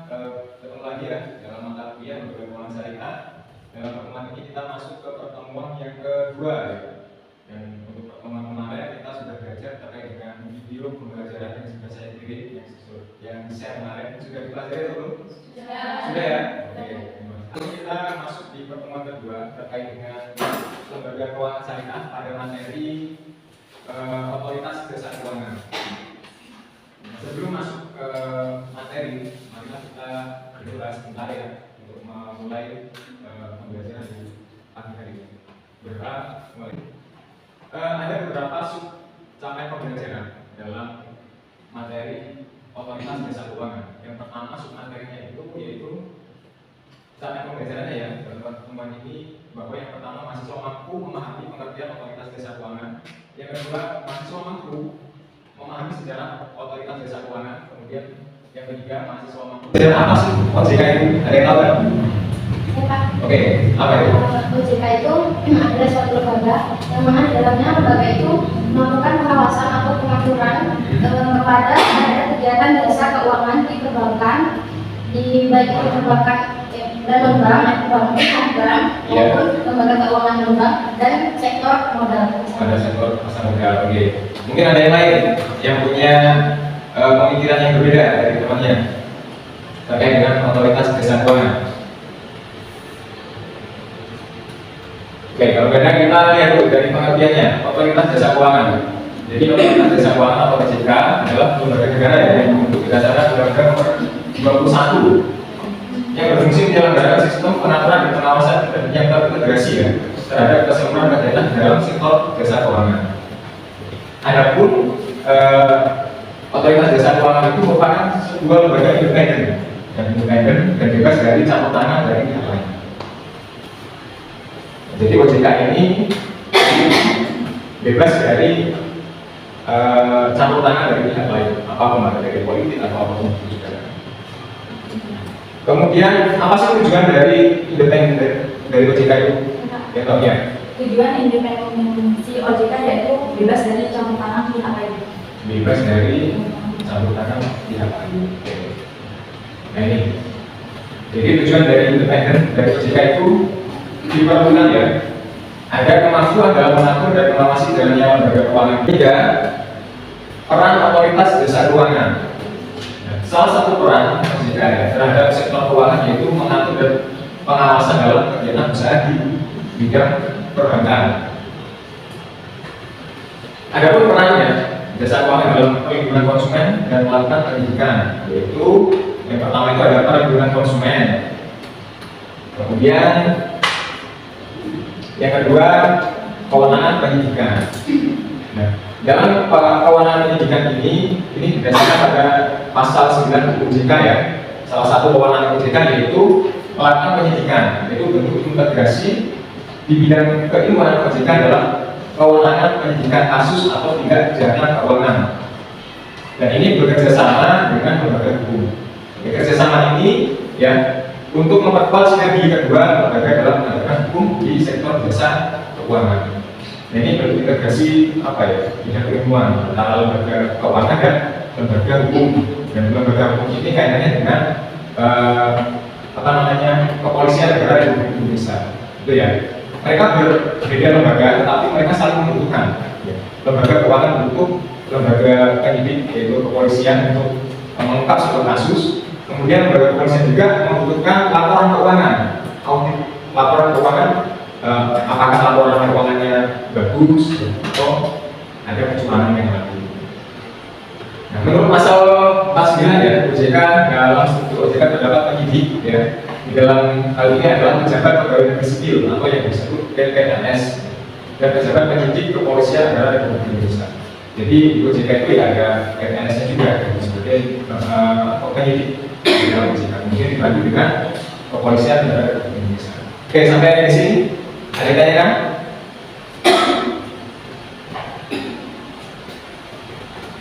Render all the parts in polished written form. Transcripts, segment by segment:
ketemu lagi ya dalam mata kuliah beberapa keuangan syariah. Dalam pertemuan ini kita masuk ke pertemuan yang kedua ya. Dan untuk pertemuan kemarin kita sudah belajar terkait dengan video pembelajaran yang sudah saya kirim yang share kemarin. Sudah dipelajari belum? Sudah ya? Oke. Lalu kita masuk di pertemuan kedua terkait dengan lembaga keuangan syariah pada materi otoritas jasa keuangan. Sebelum masuk ke materi, marilah kita berdoa sebentar ya untuk memulai pembelajaran di pagi hari ini. Berdoa mulai. Ada beberapa sub capaian pembelajaran dalam materi otoritas jasa keuangan. Yang pertama sub materinya itu yaitu capaian pembelajarannya ya dalam pertemuan ini, bahwa yang pertama mahasiswa mampu memahami pengertian otoritas jasa keuangan. Yang kedua mahasiswa mampu memahami sejarah otoritas jasa keuangan. Kemudian yang ketiga mahasiswa mampu. Apa sih OJK itu? Ada yang tahu kan? Oke, apa itu? OJK itu adalah suatu lembaga yang mana di dalamnya lembaga itu melakukan pengawasan atau pengaturan kepada ada kegiatan jasa keuangan di perbankan, di baik itu perbankan dan bank maupun lembaga keuangan non-bank dan sektor modal. Ada sektor pasar modal. Oke. Mungkin ada yang lain yang punya pemikiran yang berbeda dari temannya terkait dengan otoritas jasa keuangan. Oke, kalau beda kita lihat dulu dari pengertiannya otoritas jasa keuangan. Jadi otoritas jasa keuangan atau OJK adalah lembaga negara yang membentuk berdasarkan Undang-Undang Nomor 21 yang berfungsi menyelenggarakan sistem pengaturan dan pengawasan yang terintegrasi ya terhadap keseluruhan kegiatan dalam sektor jasa keuangan. Adapun otoritas jasa keuangan itu merupakan sebuah lembaga independen dan bebas dari campur tangan dari pihak lain. Jadi OJK ini bebas dari campur tangan dari pihak lain, apapun dari politik atau apapun juga. Kemudian apa sih tujuan dari independen dari OJK itu? Ya tahu ya. Tujuan independensi OJK yaitu bebas dari campur tangan pihak lain. Bebas dari campur tangan pihak lain. Nah ini. Jadi tujuan dari independen dari OJK itu diperlukan ya. Ada kemampuan dalam mengatur dan mengawasi jalannya lembaga keuangan. Tiga, peran otoritas jasa keuangan. Salah satu peran OJK terhadap sektor keuangan yaitu mengatur dan pengawasan dalam kegiatan usaha di bidang perbankan. Adapun perannya jasa keuangan dalam perlindungan konsumen dan melakukan pendidikan, yaitu yang pertama itu adalah perlindungan konsumen. Kemudian yang kedua kewenangan penyidikan. Nah, dalam kewenangan penyidikan ini didasarkan pada pasal 9 OJK ya. Salah satu kewenangan OJK yaitu melakukan penyidikan, yaitu bentuk integrasi di bidang keilmuan OJK dalam kewenangan penyidikan kasus atau tindak pidana keuangan. Dan ini bekerja sama dengan lembaga hukum. Kerjasama ini ya untuk memperkuat sinergi kedua lembaga dalam menegakkan hukum di sektor jasa keuangan. Nah, ini berintegrasi apa ya? Bidang keilmuan antara lembaga keuangan dan lembaga hukum. Dan lembaga hukum ini kaitannya dengan kepolisian negara Republik Indonesia. Itu ya. Mereka berbeda lembaga, tetapi mereka saling membutuhkan. Lembaga keuangan untuk lembaga penyidik yaitu kepolisian untuk mengungkap suatu kasus. Kemudian lembaga kepolisian juga membutuhkan laporan keuangan, audit laporan keuangan. Apakah laporan keuangannya bagus atau ada kecurangan yang lain. Nah, menurut pasal 49 ya, OJK dalam struktur OJK terdapat penyidik ya. Di dalam hal ini adalah pejabat pegawai negeri sipil atau yang disebut PPNS dan pejabat penyidik kepolisian negara Republik Indonesia. Jadi di OJK itu ya ada PPNS-nya juga sebagai penyidik di dalam OJK. Kemudian dibantu dengan kepolisian negara Republik Indonesia. Oke, sampai di sini. Ada yang tanya kan?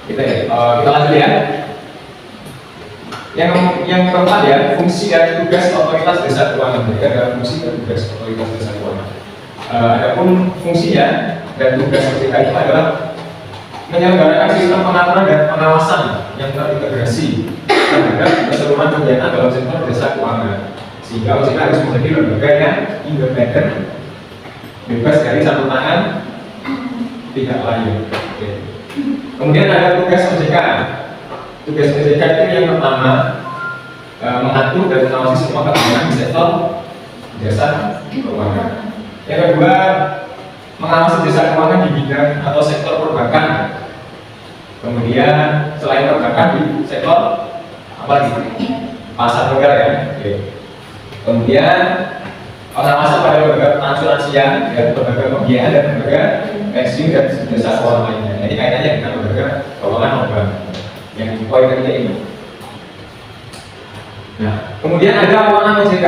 Kita lanjut ya. Yang keempat ya, fungsi dan tugas otoritas jasa keuangan. Jadi ada fungsi dan tugas otoritas jasa keuangan. Adapun fungsinya dan tugas OJK itu adalah menyelenggarakan sistem pengaturan dan pengawasan yang terintegrasi terhadap keseluruhan pengakuan kegiatan dalam sektor jasa keuangan, sehingga OJK harus menjadi lembaga yang independen, bebas dari campur tangan pihak lain. Oke. Kemudian ada tugas OJK. Tugas OJK itu yang pertama mengatur dan mengawasi semua kegiatan di sektor jasa keuangan. Yang kedua, mengawasi jasa keuangan di bidang atau sektor perbankan. Kemudian selain perbankan di sektor apa lagi? Pasar modal ya. Oke. Kemudian pengawasan pada lembaga asuransian, dan lembaga pembiayaan dan lembaga pensiun dan jasa keuangan lainnya. Jadi kaitannya dengan lembaga keuangan non-bank yang poin ketiga ini. Nah, kemudian ada wewenang OJK.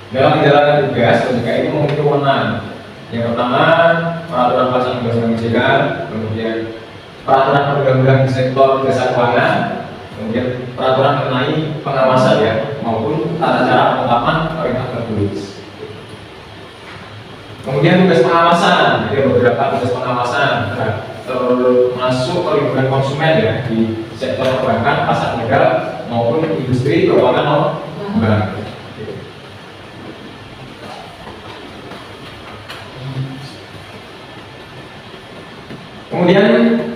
Dalam menjalankan tugas, OJK itu memiliki wewenang. Yang pertama, peraturan pelaksanaan undang-undang OJK, kemudian peraturan perundang-undangan di sektor jasa keuangan, kemudian peraturan mengenai pengawasan ya, maupun tata cara penetapan perintah tertulis. Kemudian tugas pengawasan, jadi beberapa tugas pengawasan termasuk perlindungan konsumen ya di sektor perbankan, pasar modal maupun industri keuangan non-bank. Kemudian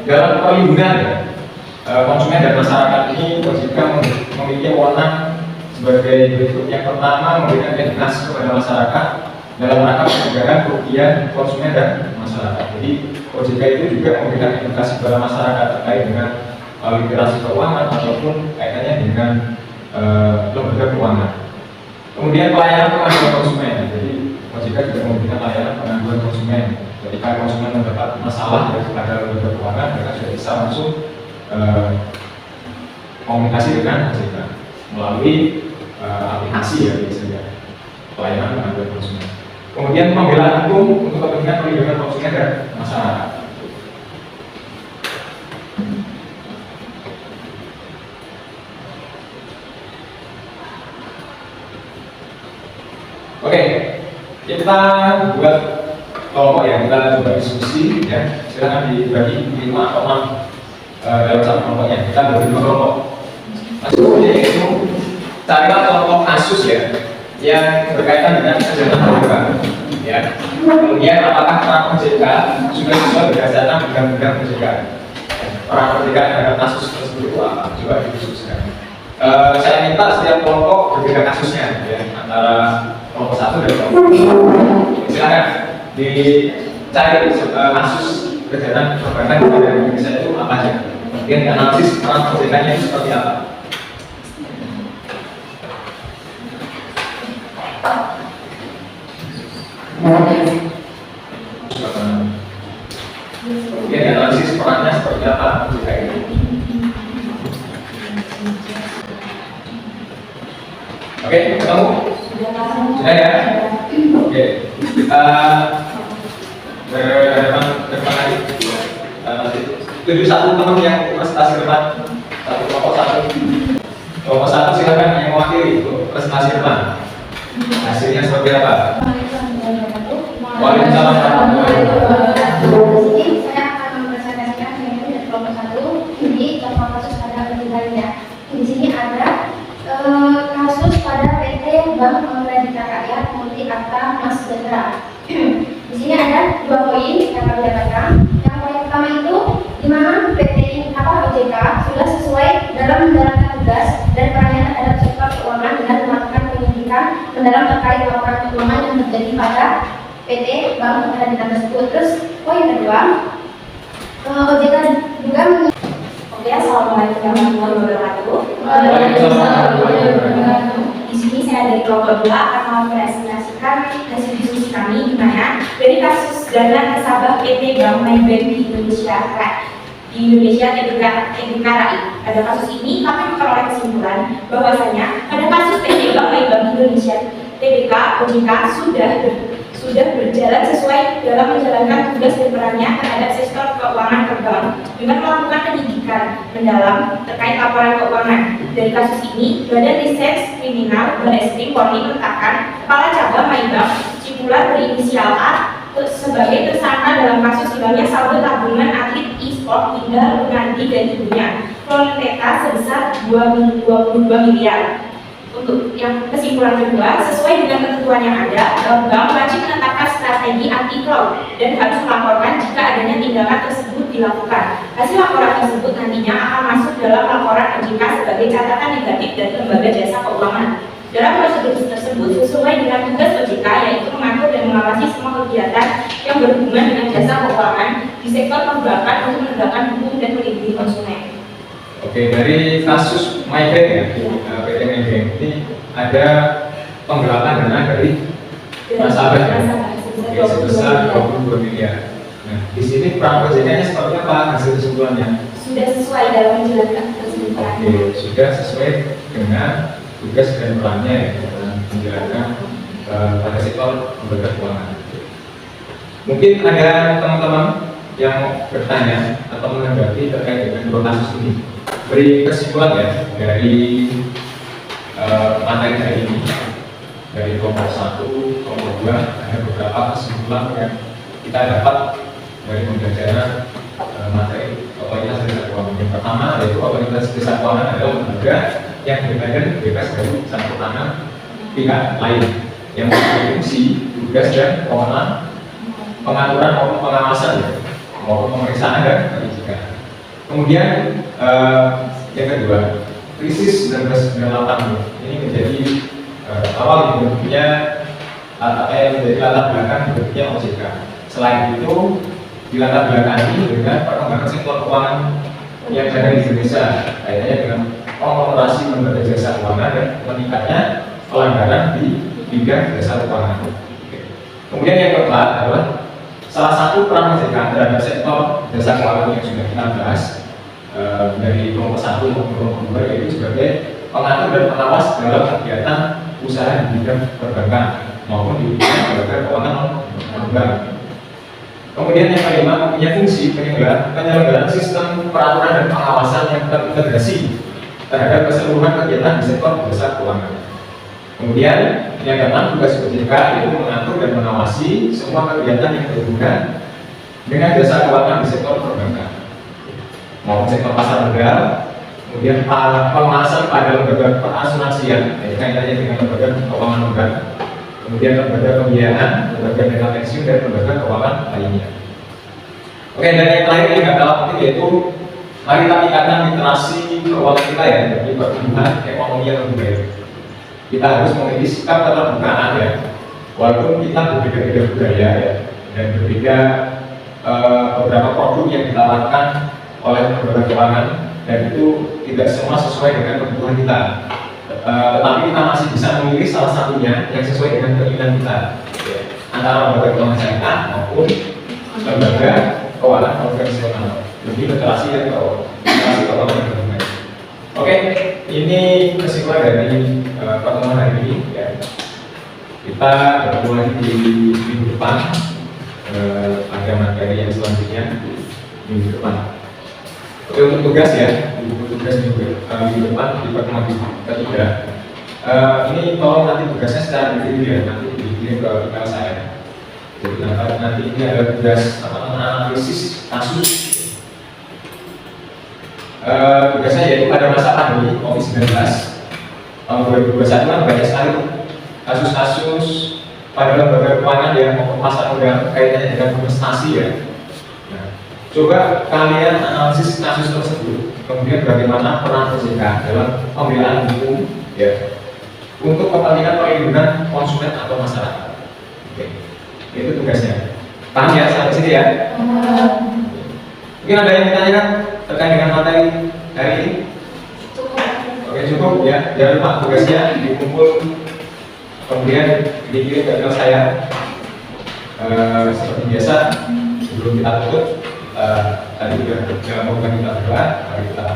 dalam perlindungan konsumen dan masyarakat ini OJK memiliki wewenang sebagai berikut. Yang pertama, memberikan edukasi kepada masyarakat dalam rangka pencegahan kerugian konsumen dan masyarakat. Jadi OJK itu juga memberikan edukasi kepada masyarakat terkait dengan literasi keuangan ataupun kaitannya dengan lembaga keuangan. Kemudian pelayanan pengaduan konsumen. Jadi OJK juga memberikan layanan pengaduan konsumen. Ketika konsumen mendapat masalah pada lembaga keuangan, mereka sudah bisa langsung komunikasi dengan OJK melalui aplikasi ya biasanya pelayanan pengaduan konsumen. Kemudian pembelaan hukum untuk kepentingan perlindungan konsumen dan masyarakat. Oke, kita buat kelompok ya, kita coba diskusi ya. Silakan dibagi 5 atau 6 dalam satu kelompoknya. Kita bagi 5 kelompok. Maksudnya itu carilah kelompok kasus ya yang berkaitan dengan kejahatan perbankan ya. Kemudian apakah peran OJK sudah sesuai berdasarkan undang-undang OJK? Peran OJK terhadap kasus tersebut itu apa? Coba didiskusikan. Saya minta setiap kelompok berbeda kasusnya ya, antara kelompok 1 dan kelompok 2. Silakan dicari kasus kejahatan perbankan di Indonesia itu apa aja. Kemudian analisis peran OJK-nya itu seperti apa. Kemudian analisis perannya seperti apa OJK ini. Oke, ketemu? Sudah ya? Oke, kita berhadapan depan lagi. Tujuh satu teman yang presentasi depan. Satu kelompok 1. Kelompok 1 silakan yang mewakili untuk presentasi depan. Hasilnya seperti apa? Waalaikumsalam warahmatullahi wabarakatuh. Di sini saya akan mempresentasikan dari kelompok 1 di contoh kasus pada pendidikannya. Di sini ada kasus pada PT Bank Pembangunan Rakyat Multi Akta Mas Gendra. Di sini ada 2 poin yang kami dapatkan. Yang poin pertama itu di mana PT OJK sudah sesuai dalam menjalankan tugas dan perannya terhadap sektor keuangan dengan melakukan penyidikan mendalam terkait laporan keuangan yang terjadi pada PT Bank Pembangunan tersebut. Terus poin kedua, OJK juga Oke, assalamualaikum warahmatullahi wabarakatuh. Di sini saya dari kelompok 2 akan mempresentasikan hasil diskusi kami di mana dari kasus dana nasabah PT Bank Mandiri di Indonesia TBK RAI. Pada kasus ini kami memperoleh kesimpulan bahwasanya pada kasus PT Bank Indonesia TBK OJK sudah berjalan sesuai dalam menjalankan tugas dan perannya terhadap sektor keuangan perbankan dengan melakukan penyidikan mendalam terkait laporan keuangan. Dari kasus ini, Badan Riset Kriminal Barreskrim Polri menetapkan Kepala Cabang Maybank Cipularang berinisial A sebagai tersangka dalam kasus hilangnya saldo tabungan atlet e-sport Linda Lunardi dan ibunya. proyek peta sebesar 22 miliar. Untuk yang kesimpulan kedua, sesuai dengan ketentuan yang ada, bank wajib menetapkan strategi anti fraud dan harus melaporkan jika adanya tindakan tersebut dilakukan. Hasil laporan tersebut nantinya akan masuk dalam laporan OJK sebagai catatan negatif dari lembaga jasa keuangan. Dalam prosedur tersebut sesuai dengan tugas OJK, yaitu mengatur dan mengawasi semua kegiatan yang berhubungan dengan jasa keuangan di sektor perbankan untuk menegakkan hukum dan melindungi konsumen. Oke, dari kasus MyBank ya, PT MyBank ini ada penggelapan dana dari nasabah ya, sebesar 22 miliar. Nah, di sini peran OJK-nya seperti apa hasil kesimpulannya? Sudah sesuai dalam menjalankan kesimpulan. Oke, sudah sesuai dengan tugas dan perannya ya, dalam menjalankan pada sektor lembaga keuangan. Mungkin ada teman-teman yang bertanya atau menanggapi terkait dengan dua kasus ini. Beri kesimpulan ya dari materi hari ini, dari kelompok 1, kelompok 2, ada beberapa kesimpulan yang kita dapat dari pembelajaran materi otoritas jasa keuangan. Yang pertama yaitu otoritas jasa keuangan adalah lembaga yang independen bebas dari campur tangan pihak lain yang memiliki fungsi, tugas dan kewenangan pengaturan maupun pengawasan maupun pemeriksaan dan perizinan. Kemudian yang kedua, krisis 1998 ini menjadi awal dibentuknya menjadi latar belakang dibentuknya OJK. Selain itu, dilatar belakangi dengan perkembangan sektor keuangan yang ada di Indonesia, kaitannya dengan konglomerasi lembaga jasa keuangan dan meningkatnya pelanggaran di bidang jasa keuangan. Kemudian yang keempat adalah salah satu peran OJK terhadap sektor jasa keuangan yang sudah kita bahas dari kelompok 1 maupun kelompok 2, yaitu sebagai pengatur dan pengawas dalam kegiatan usaha di bidang perbankan maupun di bidang lembaga keuangan non-bank. Kemudian yang kelima, mempunyai fungsi penyelenggaraan sistem peraturan dan pengawasan yang terintegrasi terhadap keseluruhan kegiatan di sektor jasa keuangan. Kemudian yang keenam, tugas OJK yaitu mengatur dan mengawasi semua kegiatan yang berhubungan dengan jasa keuangan di sektor perbankan maupun sektor pasar modal. Kemudian pengawasan pada lembaga perasuransian, kaitannya dengan lembaga keuangan non-bank. Kemudian lembaga pembiayaan, lembaga dana pensiun dan lembaga keuangan lainnya. Oke, dan yang terakhir ini nggak kalah penting yaitu mari kita tingkatkan literasi keuangan kita ya, demi pertumbuhan ekonomi yang lebih baik. Kita harus memiliki sikap keterbukaan ya, walaupun kita berbeda-beda budaya ya, dan berbeda beberapa produk yang ditawarkan oleh lembaga keuangan, dan itu tidak semua sesuai dengan kebutuhan kita. Tetapi kita masih bisa memilih salah satunya yang sesuai dengan keinginan kita, ya, antara lembaga keuangan syariah maupun lembaga keuangan konvensional, lebih literasi dan literasi keuangan yang berbeda. Oke, ini kesimpulan dari pertemuan hari ini ya. Kita bertemu lagi di minggu depan, ada materi yang selanjutnya minggu depan. Oke, untuk tugas ya, untuk tugas minggu depan di pertemuan ketiga. Ini tolong nanti tugasnya secara individu ya, nanti dikirim ke email saya. Jadi nanti ini ada tugas analisis kasus. Tugasnya yaitu pada masa pandemi COVID-19 tahun 2021 kan banyak sekali kasus-kasus pada lembaga keuangan yang maupun pasar modal kaitannya dengan investasi ya. Coba kalian analisis kasus tersebut, kemudian bagaimana peran OJK dalam pembelaan hukum ya, untuk kepentingan perlindungan konsumen atau masyarakat. Oke, itu tugasnya. Paham ya sampai sini ya? Mungkin ada yang ditanyakan terkait dengan materi hari ini? Oke, cukup ya. Jangan lupa tugasnya dikumpul, kemudian dikirim ke email saya. Seperti biasa, sebelum kita tutup. Tadi sudah bukan kita berdoa, mari kita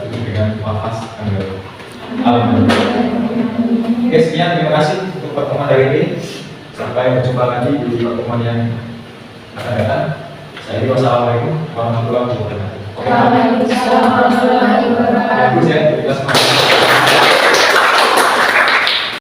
tutup dengan nafas Alhamdulillah. Oke, sekian, terima kasih untuk pertemuan hari ini. Sampai berjumpa lagi di pertemuan yang akan datang. Saya wassalamualaikum warahmatullahi wabarakatuh. Waalaikumsalam warahmatullahi wabarakatuh. Bagus ya, kita semangat.